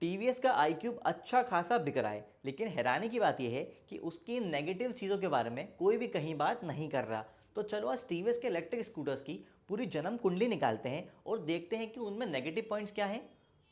TVS का आई cube अच्छा खासा बिक रहा है, लेकिन हैरानी की बात यह है कि उसकी नेगेटिव चीज़ों के बारे में कोई भी कहीं बात नहीं कर रहा। तो चलो आज टीवीएस के इलेक्ट्रिक स्कूटर्स की पूरी जन्म कुंडली निकालते हैं और देखते हैं कि उनमें नेगेटिव पॉइंट्स क्या हैं,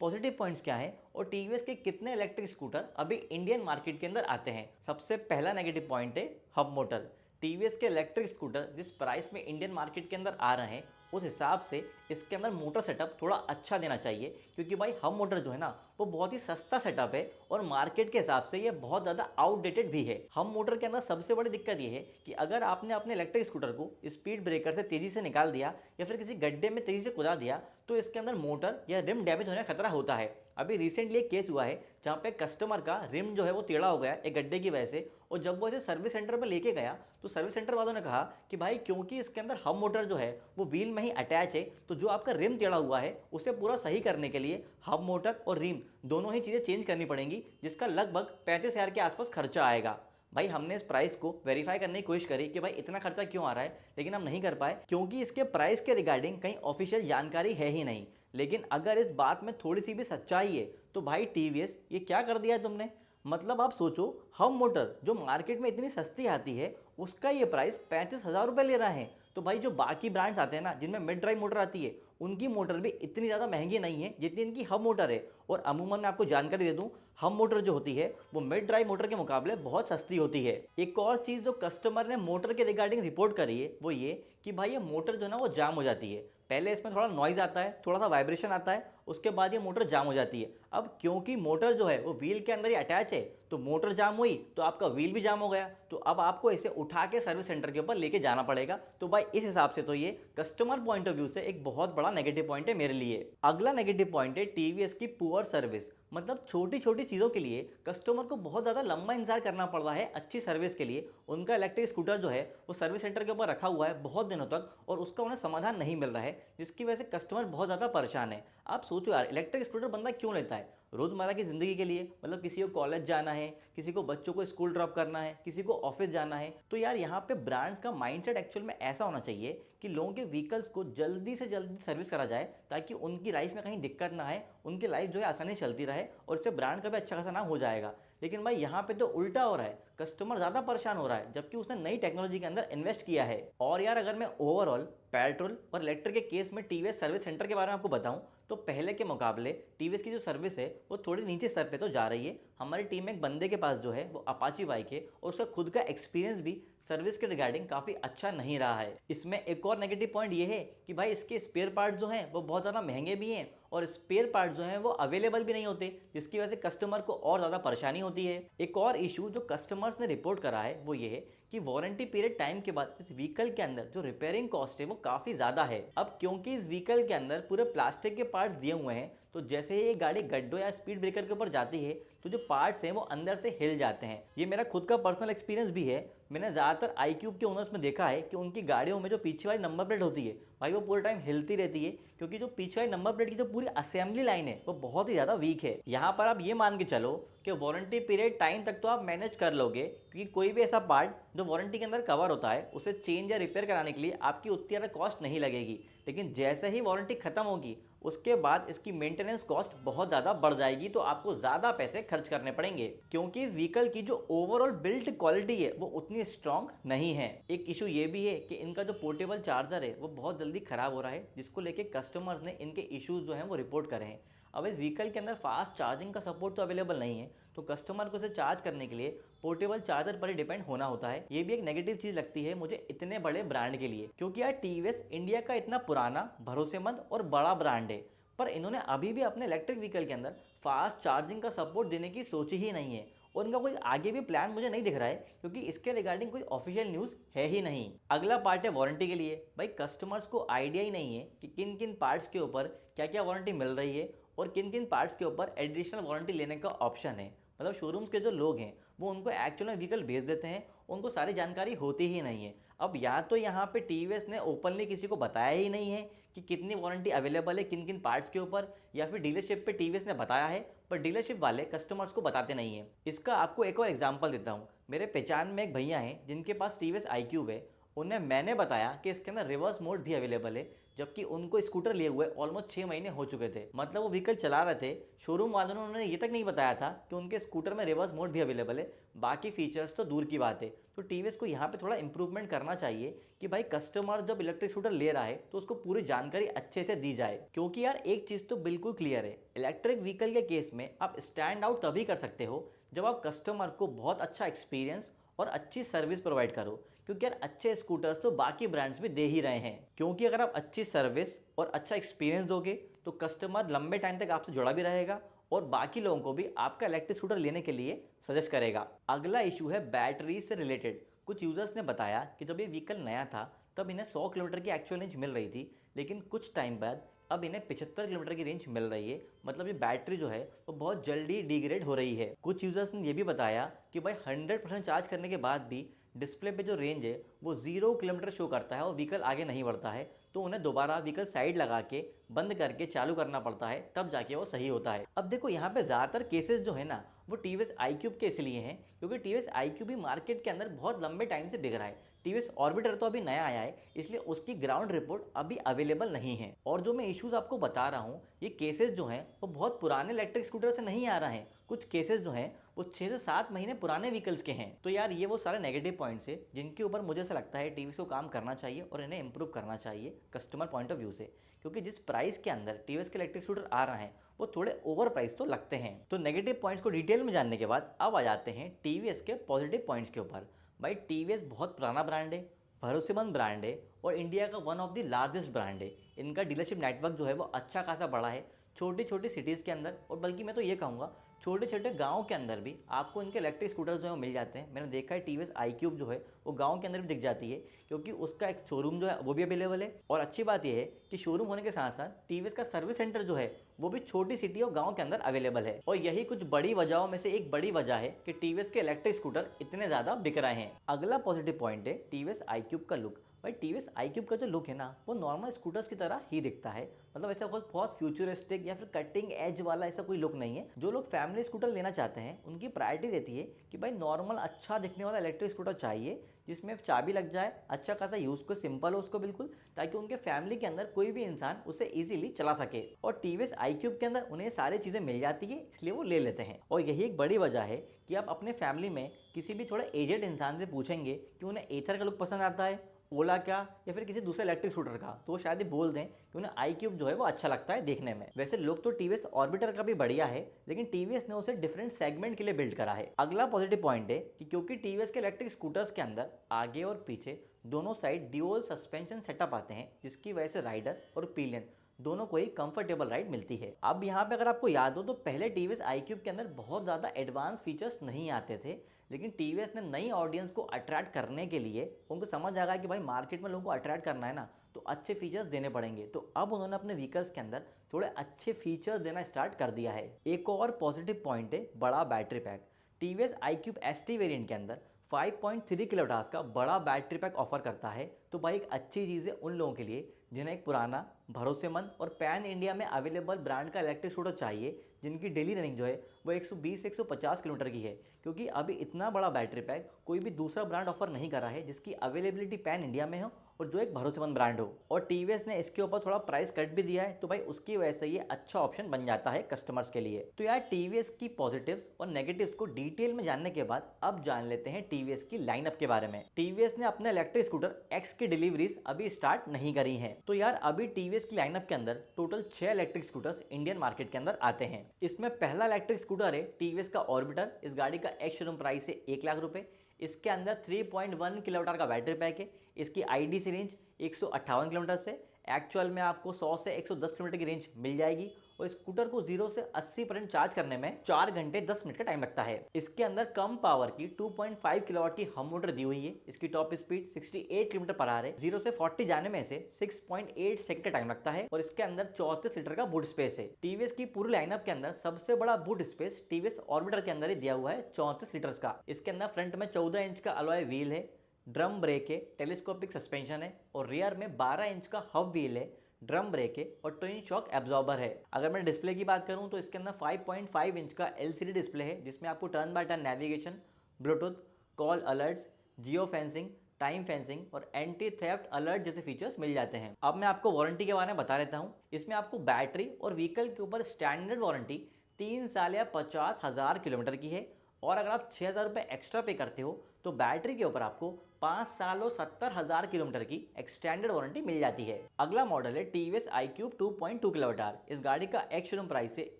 पॉजिटिव पॉइंट्स क्या हैं और टीवीएस के कितने इलेक्ट्रिक स्कूटर अभी इंडियन मार्केट के अंदर आते हैं। सबसे पहला नेगेटिव पॉइंट है हब मोटर। टीवीएस के इलेक्ट्रिक स्कूटर जिस प्राइस में इंडियन मार्केट के अंदर आ रहे हैं, उस हिसाब से इसके अंदर मोटर सेटअप थोड़ा अच्छा देना चाहिए, क्योंकि भाई हब मोटर जो है ना वो बहुत ही सस्ता सेटअप है और मार्केट के हिसाब से ये बहुत ज़्यादा आउटडेटेड भी है। हब मोटर के अंदर सबसे बड़ी दिक्कत ये है कि अगर आपने अपने इलेक्ट्रिक स्कूटर को स्पीड ब्रेकर से तेज़ी से निकाल दिया या फिर किसी गड्ढे में तेज़ी से कुदा दिया तो इसके अंदर मोटर या रिम डैमेज होने का खतरा होता है। अभी रिसेंटली एक केस हुआ है जहाँ पे कस्टमर का रिम जो है वो टेढ़ा हो गया एक गड्ढे की वजह से, और जब वो इसे सर्विस सेंटर पर लेके गया तो सर्विस सेंटर वालों ने कहा कि भाई क्योंकि इसके अंदर हब मोटर जो है वो व्हील में ही अटैच है, तो जो आपका रिम टेढ़ा हुआ है उसे पूरा सही करने के लिए हब मोटर और रिम दोनों ही चीज़ें चेंज करनी पड़ेंगी, जिसका लगभग 35,000 के आसपास खर्चा आएगा। भाई हमने इस प्राइस को वेरीफाई करने की कोशिश करी कि भाई इतना खर्चा क्यों आ रहा है, लेकिन हम नहीं कर पाए क्योंकि इसके प्राइस के रिगार्डिंग कहीं ऑफिशियल जानकारी है ही नहीं। लेकिन अगर इस बात में थोड़ी सी भी सच्चाई है तो भाई टीवीएस ये क्या कर दिया है तुमने। मतलब आप सोचो, हम मोटर जो मार्केट में इतनी सस्ती आती है उसका ये प्राइस 35,000 रुपये ले रहा है। तो भाई जो बाकी ब्रांड्स आते हैं ना जिनमें मिड ड्राइव मोटर आती है उनकी मोटर भी इतनी ज़्यादा महंगी नहीं है जितनी इनकी हब मोटर है। और अमूमन मैं आपको जानकारी दे दूं, हब मोटर जो होती है वो मिड ड्राइव मोटर के मुकाबले बहुत सस्ती होती है। एक और चीज़ जो कस्टमर ने मोटर के रिगार्डिंग रिपोर्ट करी है वो ये कि भाई ये मोटर जो है ना वो जाम हो जाती है। पहले इसमें थोड़ा नॉइज़ आता है, थोड़ा सा वाइब्रेशन आता है, उसके बाद ये मोटर जाम हो जाती है। अब क्योंकि मोटर जो है वो व्हील के अंदर ही अटैच है तो मोटर जाम हुई तो आपका व्हील भी जाम हो गया, तो अब आपको इसे उठा के सर्विस सेंटर के ऊपर लेके जाना पड़ेगा। तो भाई इस हिसाब से तो ये कस्टमर पॉइंट ऑफ व्यू से एक बहुत बड़ा नेगेटिव पॉइंट है मेरे लिए। अगला नेगेटिव पॉइंट है टीवीएस की पुअर सर्विस। मतलब छोटी छोटी चीज़ों के लिए कस्टमर को बहुत ज़्यादा लंबा इंतजार करना पड़ रहा है अच्छी सर्विस के लिए। उनका इलेक्ट्रिक स्कूटर जो है वो सर्विस सेंटर के ऊपर रखा हुआ है बहुत दिनों तक और उसका उन्हें समाधान नहीं मिल रहा है, जिसकी वजह से कस्टमर बहुत ज़्यादा परेशान है। आप सोचो यार, इलेक्ट्रिक स्कूटर बंदा क्यों लेता है? रोज़मर्रा की ज़िंदगी के लिए, मतलब किसी को कॉलेज जाना है, किसी को बच्चों को स्कूल ड्रॉप करना है, किसी को ऑफिस जाना है। तो यार यहाँ पे ब्रांड्स का माइंडसेट एक्चुअल में ऐसा होना चाहिए कि लोगों के व्हीकल्स को जल्दी से जल्दी सर्विस करा जाए ताकि उनकी लाइफ में कहीं दिक्कत ना आए, उनकी लाइफ जो है आसानी से चलती रहे और इससे ब्रांड का भी अच्छा खासा नाम हो जाएगा। लेकिन भाई यहाँ पे तो उल्टा हो रहा है, कस्टमर ज़्यादा परेशान हो रहा है जबकि उसने नई टेक्नोलॉजी के अंदर इन्वेस्ट किया है। और यार अगर मैं ओवरऑल पेट्रोल और इलेक्ट्रिक के केस में टीवीएस सर्विस सेंटर के बारे में आपको बताऊं तो पहले के मुकाबले टीवीएस की जो सर्विस है वो थोड़ी नीचे स्तर पे तो जा रही है। हमारी टीम में एक बंदे के पास जो है वो अपाची बाइक है और उसका खुद का एक्सपीरियंस भी सर्विस के रिगार्डिंग काफ़ी अच्छा नहीं रहा है। इसमें एक और नेगेटिव पॉइंट ये है कि भाई इसके स्पेयर पार्ट्स जो हैं वो बहुत ज़्यादा महंगे भी हैं और स्पेयर पार्ट्स जो हैं वो अवेलेबल भी नहीं होते, जिसकी वजह से कस्टमर को और ज़्यादा परेशानी होती है। एक और इशू जो कस्टमर्स ने रिपोर्ट करा है वो ये है कि वारंटी पीरियड टाइम के बाद इस व्हीकल के अंदर जो रिपेयरिंग कॉस्ट है वो काफ़ी ज़्यादा है। अब क्योंकि इस व्हीकल के अंदर पूरे प्लास्टिक के पार्ट्स दिए हुए हैं तो जैसे ही ये गाड़ी गड्ढों या स्पीड ब्रेकर के ऊपर जाती है तो जो पार्ट्स हैं वो अंदर से हिल जाते हैं। ये मेरा खुद का पर्सनल एक्सपीरियंस भी है। मैंने ज़्यादातर आई क्यूब के ओनर्स में देखा है कि उनकी गाड़ियों में जो पीछे वाली नंबर प्लेट होती है भाई वो पूरे टाइम हिलती रहती है, क्योंकि जो पीछे वाली नंबर प्लेट की जो पूरी असेंबली लाइन है वो बहुत ही ज़्यादा वीक है। यहाँ पर आप ये मान के चलो कि वारंटी पीरियड टाइम तक तो आप मैनेज कर लोगे, क्योंकि कोई भी ऐसा पार्ट जो वारंटी के अंदर कवर होता है उसे चेंज या रिपेयर कराने के लिए आपकी उतनी ज़्यादा कॉस्ट नहीं लगेगी। लेकिन जैसे ही वारंटी खत्म होगी उसके बाद इसकी मेंटेनेंस कॉस्ट बहुत ज़्यादा बढ़ जाएगी, तो आपको ज़्यादा पैसे खर्च करने पड़ेंगे क्योंकि इस व्हीकल की जो ओवरऑल बिल्ड क्वालिटी है वो उतनी स्ट्रांग नहीं है। एक इशू ये भी है कि इनका जो पोर्टेबल चार्जर है वो बहुत जल्दी खराब हो रहा है, जिसको लेके कस्टमर्स ने इनके इश्यूज जो हैं वो रिपोर्ट करे हैं। अब इस व्हीकल के अंदर फास्ट चार्जिंग का सपोर्ट तो अवेलेबल नहीं है, तो कस्टमर को इसे चार्ज करने के लिए पोर्टेबल चार्जर पर ही डिपेंड होना होता है। ये भी एक नेगेटिव चीज़ लगती है मुझे इतने बड़े ब्रांड के लिए, क्योंकि यार टीवीएस इंडिया का इतना पुराना, भरोसेमंद और बड़ा ब्रांड है, पर इन्होंने अभी भी अपने इलेक्ट्रिक व्हीकल के अंदर फास्ट चार्जिंग का सपोर्ट देने की सोची ही नहीं है और इनका कोई आगे भी प्लान मुझे नहीं दिख रहा है, क्योंकि इसके रिगार्डिंग कोई ऑफिशियल न्यूज़ है ही नहीं। अगला पार्ट है वारंटी के लिए। भाई कस्टमर्स को आइडिया ही नहीं है कि किन किन पार्ट्स के ऊपर क्या क्या वारंटी मिल रही है और किन किन पार्ट्स के ऊपर एडिशनल वारंटी लेने का ऑप्शन है। मतलब शोरूम्स के जो लोग हैं वो उनको एक्चुअल में व्हीकल भेज देते हैं, उनको सारी जानकारी होती ही नहीं है। अब या तो यहाँ पे टीवीएस ने ओपनली किसी को बताया ही नहीं है कि कितनी वारंटी अवेलेबल है किन किन पार्ट्स के ऊपर, या फिर डीलरशिप पे टीवीएस ने बताया है पर डीलरशिप वाले कस्टमर्स को बताते नहीं हैं। इसका आपको एक और एग्जांपल देता हूँ। मेरे पहचान में एक भैया हैं जिनके पास टीवीएस आई क्यूब है उन्हें मैंने बताया कि इसके अंदर रिवर्स मोड भी अवेलेबल है, जबकि उनको स्कूटर लिए हुए ऑलमोस्ट 6 महीने हो चुके थे। मतलब वो व्हीकल चला रहे थे, शोरूम वालों ने उन्हें ये तक नहीं बताया था कि उनके स्कूटर में रिवर्स मोड भी अवेलेबल है। बाकी फीचर्स तो दूर की बात है। तो टीवीएस को यहाँ पे थोड़ा इंप्रूवमेंट करना चाहिए कि भाई कस्टमर जब इलेक्ट्रिक स्कूटर ले रहा है तो उसको पूरी जानकारी अच्छे से दी जाए। क्योंकि यार एक चीज़ तो बिल्कुल क्लियर है, इलेक्ट्रिक व्हीकल के केस में आप स्टैंड आउट तभी कर सकते हो जब आप कस्टमर को बहुत अच्छा एक्सपीरियंस और अच्छी सर्विस प्रोवाइड करो। क्योंकि यार अच्छे स्कूटर्स तो बाकी ब्रांड्स भी दे ही रहे हैं। क्योंकि अगर आप अच्छी सर्विस और अच्छा एक्सपीरियंस दोगे तो कस्टमर लंबे टाइम तक आपसे जुड़ा भी रहेगा और बाकी लोगों को भी आपका इलेक्ट्रिक स्कूटर लेने के लिए सजेस्ट करेगा। अगला इशू है बैटरी से रिलेटेड। कुछ यूजर्स ने बताया कि जब ये व्हीकल नया था तब इन्हें 100 किलोमीटर की एक्चुअल रेंज मिल रही थी, लेकिन कुछ टाइम बाद अब इन्हें 75 किलोमीटर की रेंज मिल रही है। मतलब ये बैटरी जो है वो बहुत जल्दी डिग्रेड हो रही है। कुछ यूजर्स ने ये भी बताया कि भाई 100% चार्ज करने के बाद भी डिस्प्ले पे जो रेंज है वो 0 किलोमीटर शो करता है और व्हीकल आगे नहीं बढ़ता है। तो उन्हें दोबारा व्हीकल साइड लगा के बंद करके चालू करना पड़ता है, तब जाके वो सही होता है। अब देखो यहाँ पे ज़्यादातर केसेस जो है ना वो टीवीएस iQube के इसलिए हैं क्योंकि टीवीएस iQube भी मार्केट के अंदर बहुत लंबे टाइम से बिक रहा है। टीवीएस ऑर्बिटर तो अभी नया आया है, इसलिए उसकी ग्राउंड रिपोर्ट अभी अवेलेबल नहीं है। और जो मैं इश्यूज आपको बता रहा हूँ, ये केसेस जो हैं वो बहुत पुराने इलेक्ट्रिक स्कूटर से नहीं आ रहे हैं। कुछ केसेस जो हैं वो 6 से 7 महीने पुराने व्हीकल्स के हैं। तो यार ये वो सारे नेगेटिव पॉइंट्स है जिनके ऊपर मुझे ऐसा लगता है टीवीएस को काम करना चाहिए और इन्हें इंप्रूव करना चाहिए कस्टमर पॉइंट ऑफ व्यू से। क्योंकि जिस प्राइस के अंदर टीवीएस के इलेक्ट्रिक स्कूटर आ रहे हैं वो थोड़े ओवर प्राइस तो लगते हैं। तो नेगेटिव पॉइंट्स को डिटेल में जानने के बाद अब आ जाते हैं टीवीएस के पॉजिटिव पॉइंट्स के ऊपर। भाई टीवीएस बहुत पुराना ब्रांड है, भरोसेमंद ब्रांड है और इंडिया का one of the largest brand है। इनका डीलरशिप नेटवर्क जो है वो अच्छा खासा बड़ा है, छोटी छोटी सिटीज़ के अंदर, और बल्कि मैं तो ये कहूँगा छोटे छोटे गाँव के अंदर भी आपको इनके इलेक्ट्रिक स्कूटर्स जो है वो मिल जाते हैं। मैंने देखा है टीवीएस iQube जो है वो गाँव के अंदर भी दिख जाती है, क्योंकि उसका एक शोरूम जो है वो भी अवेलेबल है। और अच्छी बात यह है कि शोरूम होने के साथ साथ टीवीएस का सर्विस सेंटर जो है वो भी छोटी सिटी और गाँव के अंदर अवेलेबल है। और यही कुछ बड़ी वजहों में से एक बड़ी वजह है कि टीवीएस के इलेक्ट्रिक स्कूटर इतने ज़्यादा बिक रहे हैं। अगला पॉजिटिव पॉइंट है टीवीएस iQube का लुक। भाई टीवीएस iQube का जो लुक है ना वो नॉर्मल स्कूटर्स की तरह ही दिखता है। मतलब ऐसा कोई बहुत फ्यूचरिस्टिक या फिर कटिंग एज वाला ऐसा कोई लुक नहीं है। जो लोग फैमिली स्कूटर लेना चाहते हैं उनकी प्रायोरिटी रहती है कि भाई नॉर्मल अच्छा दिखने वाला इलेक्ट्रिक स्कूटर चाहिए जिसमें चाबी लग जाए, अच्छा खासा यूज़ को सिंपल हो उसको बिल्कुल, ताकि उनके फैमिली के अंदर कोई भी इंसान उसे इजीली चला सके। और टीवीएस iQube के अंदर उन्हें सारी चीज़ें मिल जाती है, इसलिए वो ले लेते हैं। और यही एक बड़ी वजह है कि आप अपने फैमिली में किसी भी थोड़ा एजेड इंसान से पूछेंगे कि उन्हें एथर का लुक पसंद आता है, ओला क्या, या फिर किसी दूसरे इलेक्ट्रिक स्कूटर का, तो वो शायद ही बोल दें कि उन्हें iQube जो है वो अच्छा लगता है देखने में। वैसे लुक तो टीवीएस ऑर्बिटर का भी बढ़िया है, लेकिन टीवीएस ने उसे डिफरेंट सेगमेंट के लिए बिल्ड करा है। अगला पॉजिटिव पॉइंट है कि क्योंकि टीवीएस के इलेक्ट्रिक स्कूटर्स के अंदर आगे और पीछे दोनों साइड ड्यूअल सस्पेंशन सेटअप आते हैं, जिसकी वजह से राइडर और पिलियन दोनों को ही कंफर्टेबल राइड मिलती है। अब यहाँ पे अगर आपको याद हो तो पहले टीवीएस iQube के अंदर बहुत ज़्यादा एडवांस फीचर्स नहीं आते थे, लेकिन टीवीएस ने नई ऑडियंस को अट्रैक्ट करने के लिए उनको समझ आ गया कि भाई मार्केट में लोगों को अट्रैक्ट करना है ना तो अच्छे फीचर्स देने पड़ेंगे। तो अब उन्होंने अपने व्हीकल्स के अंदर थोड़े अच्छे फीचर्स देना स्टार्ट कर दिया है। एक और पॉजिटिव पॉइंट है बड़ा battery pack. TVS iQube ST variant के अंदर 5.3 किलोवाट का बड़ा बैटरी पैक ऑफर करता है। तो भाई एक अच्छी चीज़ है उन लोगों के लिए जिन्हें एक पुराना, भरोसेमंद और पैन इंडिया में अवेलेबल ब्रांड का इलेक्ट्रिक स्कूटर चाहिए, जिनकी डेली रनिंग जो है वो 120 से 150 किलोमीटर की है। क्योंकि अभी इतना बड़ा बैटरी पैक कोई भी दूसरा ब्रांड ऑफर नहीं कर रहा है जिसकी अवेलेबिलिटी पैन इंडिया में हो और जो एक भरोसेमंद ब्रांड हो। और टीवीएस ने इसके ऊपर थोड़ा प्राइस कट भी दिया है, तो भाई उसकी वजह से ये अच्छा ऑप्शन बन जाता है कस्टमर्स के लिए। तो यार टीवीएस की पॉजिटिव्स और नेगेटिव्स को डिटेल में जानने के बाद अब जान लेते हैं टीवीएस की लाइनअप के बारे में। टीवीएस ने अपने इलेक्ट्रिक स्कूटर एक्स की डिलीवरीज अभी स्टार्ट नहीं करी है। तो यार अभी टीवीएस की लाइनअप के अंदर total 6 electric scooters Indian market के अंदर आते हैं। इसमें पहला इलेक्ट्रिक स्कूटर है टीवीएस का ऑर्बिटर। इस गाड़ी का एक्स शोरूम प्राइस है 1 लाख रुपए। इसके अंदर 3.1 किलोवाट का बैटरी पैक है। इसकी आईडीसी रेंज 158 किलोमीटर से एक्चुअल में आपको 100 से 110 किलोमीटर की रेंज मिल जाएगी। और स्कूटर को 0 से 80% चार्ज करने में 4 घंटे 10 मिनट का टाइम लगता है। इसके अंदर कम पावर की 2.5 किलोवाट की हम मोटर दी हुई है। इसकी top speed 68 kilometre per hour है। 0 से 40 जाने में से 6.8 सेकंड का टाइम लगता है। और इसके अंदर 34 लीटर का बूट स्पेस है। टीवीएस की पूरी लाइनअप के अंदर सबसे बड़ा बूट स्पेस टीवीएस ऑर्बिटर के अंदर ही दिया हुआ है 34 लीटर का। इसके अंदर फ्रंट में 14 इंच का अलॉय व्हील है, ड्रम ब्रेक है, टेलीस्कोपिक सस्पेंशन है और रियर में 12 इंच का हब व्हील है, ड्रम ब्रेक है और ट्विन शॉक एब्जॉर्बर है। अगर मैं डिस्प्ले की बात करूं तो इसके अंदर 5.5 इंच का LCD डिस्प्ले है, जिसमें आपको turn by turn navigation, Bluetooth, call alerts, geo fencing, time fencing और एंटी थेफ्ट अलर्ट जैसे फीचर्स मिल जाते हैं। अब मैं आपको वारंटी के बारे में बता देता हूँ। इसमें आपको बैटरी और व्हीकल के ऊपर स्टैंडर्ड वारंटी 3 साल या 50,000 किलोमीटर की है, और अगर आप 6,000 रुपये एक्स्ट्रा पे करते हो तो बैटरी के ऊपर आपको 5 साल और 70,000 किलोमीटर की एक्सटेंडेड वारंटी मिल जाती है। अगला मॉडल है टीवीएस iQube 2.2 किलोवाट। इस गाड़ी का एक्स शोरूम प्राइस है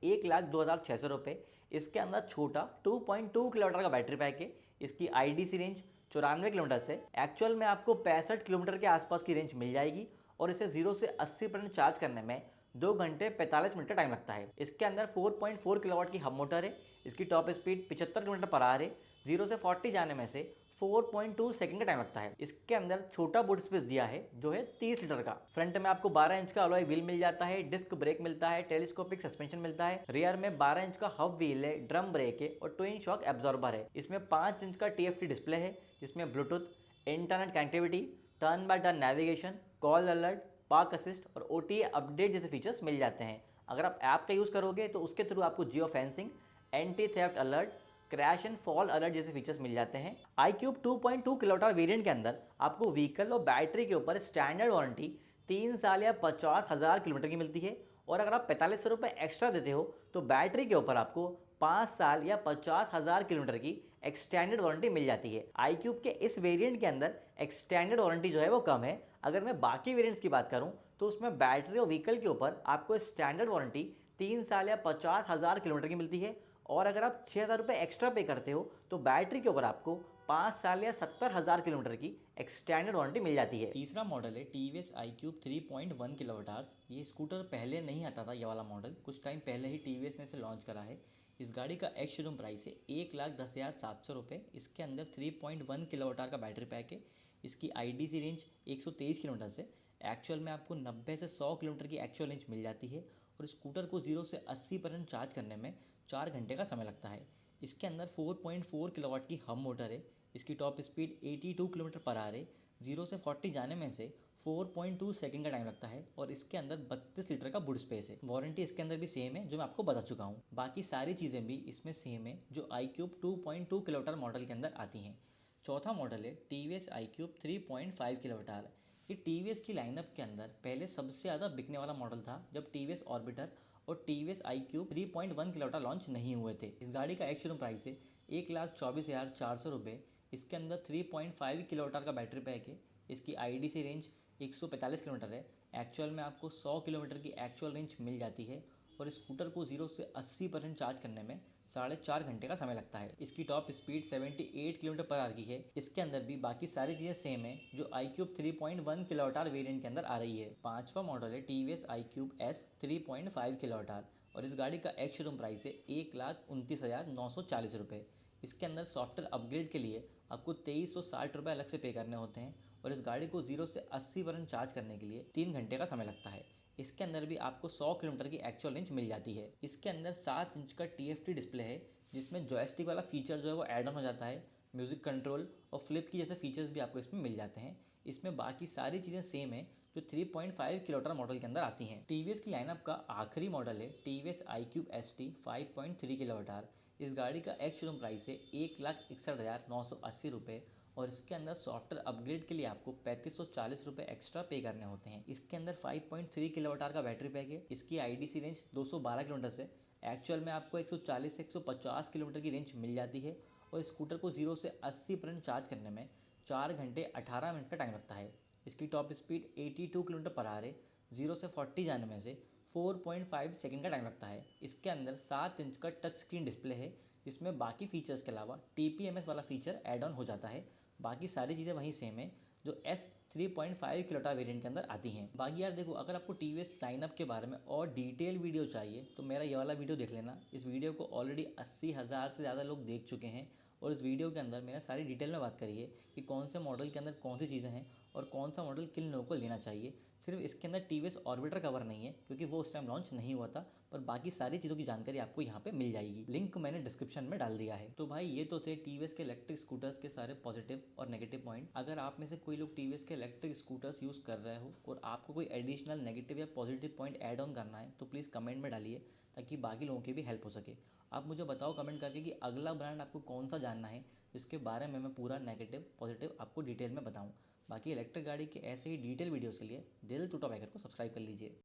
1,02,600 रुपये। इसके अंदर छोटा 2.2 किलोवाट का बैटरी पैक है। इसकी आईडीसी रेंज 94 किलोमीटर से एक्चुअल में आपको 65 किलोमीटर के आसपास की रेंज मिल जाएगी, और इसे 0 से 80% चार्ज करने में 2 घंटे 45 मिनट का टाइम लगता है। इसके अंदर 4.4 किलोवाट की हब मोटर है। इसकी top speed 75 kilometre per hour है। 0 से 40 जाने में से 4.2 सेकंड का टाइम लगता है। इसके अंदर छोटा बूट स्पेस दिया है जो है 30 लीटर का। फ्रंट में आपको 12 इंच का अलॉय व्हील मिल जाता है, डिस्क ब्रेक मिलता है, टेलीस्कोपिक सस्पेंशन मिलता है। रियर में 12 इंच का हब व्हील है, ड्रम ब्रेक है और ट्विन शॉक एब्जॉर्बर है। इसमें 5 इंच का टीएफटी डिस्प्ले है जिसमें Bluetooth, internet connectivity, turn by turn navigation, call alert, park assist और ओटीए अपडेट जैसे फीचर्स मिल जाते हैं। अगर आप ऐप का यूज़ करोगे तो उसके थ्रू आपको geo fencing, anti theft alert, crash and fall alert जैसे फीचर्स मिल जाते हैं। iQube 2.2 किलोवाट वेरिएंट के अंदर आपको व्हीकल और बैटरी के ऊपर स्टैंडर्ड वारंटी 3 साल या 50,000 किलोमीटर की मिलती है, और अगर आप 4500 रुपये एक्स्ट्रा देते हो तो बैटरी के ऊपर आपको 5 साल या 50,000 किलोमीटर की एक्सटेंडेड वारंटी मिल जाती है। iQube के इस वेरिएंट के अंदर एक्सटेंडेड वारंटी जो है वो कम है। अगर मैं बाकी वेरिएंट्स की बात करूं तो उसमें बैटरी और व्हीकल के ऊपर आपको स्टैंडर्ड वारंटी 3 साल या 50,000 किलोमीटर की मिलती है, और अगर आप 6,000 रुपये एक्स्ट्रा पे करते हो तो बैटरी के ऊपर आपको 5 साल या 70,000 किलोमीटर की एक्सटेंडेड वारंटी मिल जाती है। तीसरा मॉडल है टीवीएस iQube 3.1 किलोवाट आवर्स। ये स्कूटर पहले नहीं आता था, ये वाला मॉडल कुछ टाइम पहले ही टीवीएस ने इसे लॉन्च करा है। इस गाड़ी का एक्स शोरूम प्राइस है 1,10,700 रुपये। इसके अंदर 3.1 किलोवाट आवर का बैटरी पैक है। इसकी आईडीसी रेंज 123 किलोमीटर से एक्चुअल में आपको 90 से 100 किलोमीटर की एक्चुअल रेंज मिल जाती है, और स्कूटर को 0 से 80% चार्ज करने में 4 घंटे का समय लगता है। इसके अंदर 4.4 किलोवाट की हब मोटर है। इसकी top speed 82 kilometre per hour है। 0 से 40 जाने में से 4.2 सेकंड का टाइम लगता है, और इसके अंदर 32 लीटर का बूट स्पेस है। वारंटी इसके अंदर भी सेम है जो मैं आपको बता चुका हूँ। बाकी सारी चीज़ें भी इसमें सेम है जो iQube 2.2 किलोवाट मॉडल के अंदर आती हैं। चौथा मॉडल है टीवीएस iQube 3.5 किलोवाट आवर। ये टीवीएस की लाइनअप के अंदर पहले सबसे ज़्यादा बिकने वाला मॉडल था जब टीवीएस ऑर्बिटर और टीवीएस iQube 3.1 किलोवाट लॉन्च नहीं हुए थे। इस गाड़ी का एक्स शोरूम प्राइस है 1,24,400 रुपये। इसके अंदर 3.5 किलोवाट का बैटरी पैक है। इसकी आईडीसी रेंज 145 किलोमीटर है। एक्चुअल में आपको 100 किलोमीटर की एक्चुअल रेंज मिल जाती है, और स्कूटर को 0 से 80% चार्ज करने में 4.5 घंटे का समय लगता है। इसकी top speed 78 kilometre per hour की है। इसके अंदर भी बाकी सारी चीज़ें सेम है जो iQube 3.1 किलोवाट आवर वेरिएंट के अंदर आ रही है। पांचवा मॉडल है TVS iQube S 3.5 kilowatt hour, और इस गाड़ी का एक्स शोरूम प्राइस है 1,29,940 रुपये। इसके अंदर सॉफ्टवेयर अपग्रेड के लिए आपको 2,360 रुपये अलग से पे करने होते हैं, और इस गाड़ी को 0 से 80% चार्ज करने के लिए 3 घंटे का समय लगता है। इसके अंदर भी आपको 100 किलोमीटर की एक्चुअल रेंज मिल जाती है। इसके अंदर 7 इंच का टीएफटी डिस्प्ले है जिसमें जॉयस्टिक वाला फीचर जो है वो ऐड ऑन हो जाता है। म्यूजिक कंट्रोल और फ्लिप की जैसे फीचर्स भी आपको इसमें मिल जाते हैं। इसमें बाकी सारी चीज़ें सेम है जो 3.5 किलोवाट मॉडल के अंदर आती हैं। टीवीएस की लाइनअप का आखिरी मॉडल है TVS iQube ST 5.3 kilowatt hour. इस गाड़ी का एक्स शोरूम प्राइस है 1,61,980 रुपये, और इसके अंदर सॉफ्टवेयर अपग्रेड के लिए आपको 3,540 रुपये एक्स्ट्रा पे करने होते हैं। इसके अंदर 5.3 किलोवाट आवर का बैटरी पैक है। इसकी आईडीसी रेंज 212 किलोमीटर से एक्चुअल में आपको 140 से 150 किलोमीटर की रेंज मिल जाती है, और स्कूटर को 0 से 80% चार्ज करने में 4 घंटे 18 मिनट का टाइम लगता है। इसकी top speed 82 kilometre per hour है। 0 से 40 जाने में से 4.5 सेकंड का टाइम लगता है। इसके अंदर 7 इंच का टच स्क्रीन डिस्प्ले है जिसमें बाकी फीचर्स के अलावा TPMS वाला फीचर ऐड ऑन हो जाता है। बाकी सारी चीज़ें वहीं सेम है जो S 3.5 किलोवाट वेरिएंट के अंदर आती हैं। बाकी यार देखो, अगर आपको टीवीएस लाइनअप के बारे में और डिटेल वीडियो चाहिए तो मेरा ये वाला वीडियो देख लेना। इस वीडियो को ऑलरेडी 80,000 से ज़्यादा लोग देख चुके हैं, और इस वीडियो के अंदर मैंने सारी डिटेल में बात करी है कि कौन से मॉडल के अंदर कौन सी चीज़ें हैं और कौन सा मॉडल किन लोगों को लेना चाहिए। सिर्फ इसके अंदर टीवीएस ऑर्बिटर कवर नहीं है क्योंकि वो उस टाइम लॉन्च नहीं हुआ था, पर बाकी सारी चीज़ों की जानकारी आपको यहाँ पे मिल जाएगी। लिंक मैंने डिस्क्रिप्शन में डाल दिया है। तो भाई ये तो थे टीवीएस के इलेक्ट्रिक स्कूटर्स के सारे पॉजिटिव और नेगेटिव पॉइंट। अगर आप में से कोई लोग टीवीएस के इलेक्ट्रिक स्कूटर्स यूज़ कर रहे हो और आपको कोई एडिशनल नेगेटिव या पॉजिटिव पॉइंट ऐड ऑन करना है तो प्लीज़ कमेंट में डालिए ताकि बाकी लोगों की भी हेल्प हो सके। आप मुझे बताओ कमेंट करके कि अगला ब्रांड आपको कौन सा जानना है जिसके बारे में मैं पूरा नेगेटिव पॉजिटिव आपको डिटेल में बताऊं। बाकी इलेक्ट्रिक गाड़ी के ऐसे ही डिटेल वीडियोस के लिए दिल टू टॉप हैकर को सब्सक्राइब कर लीजिए।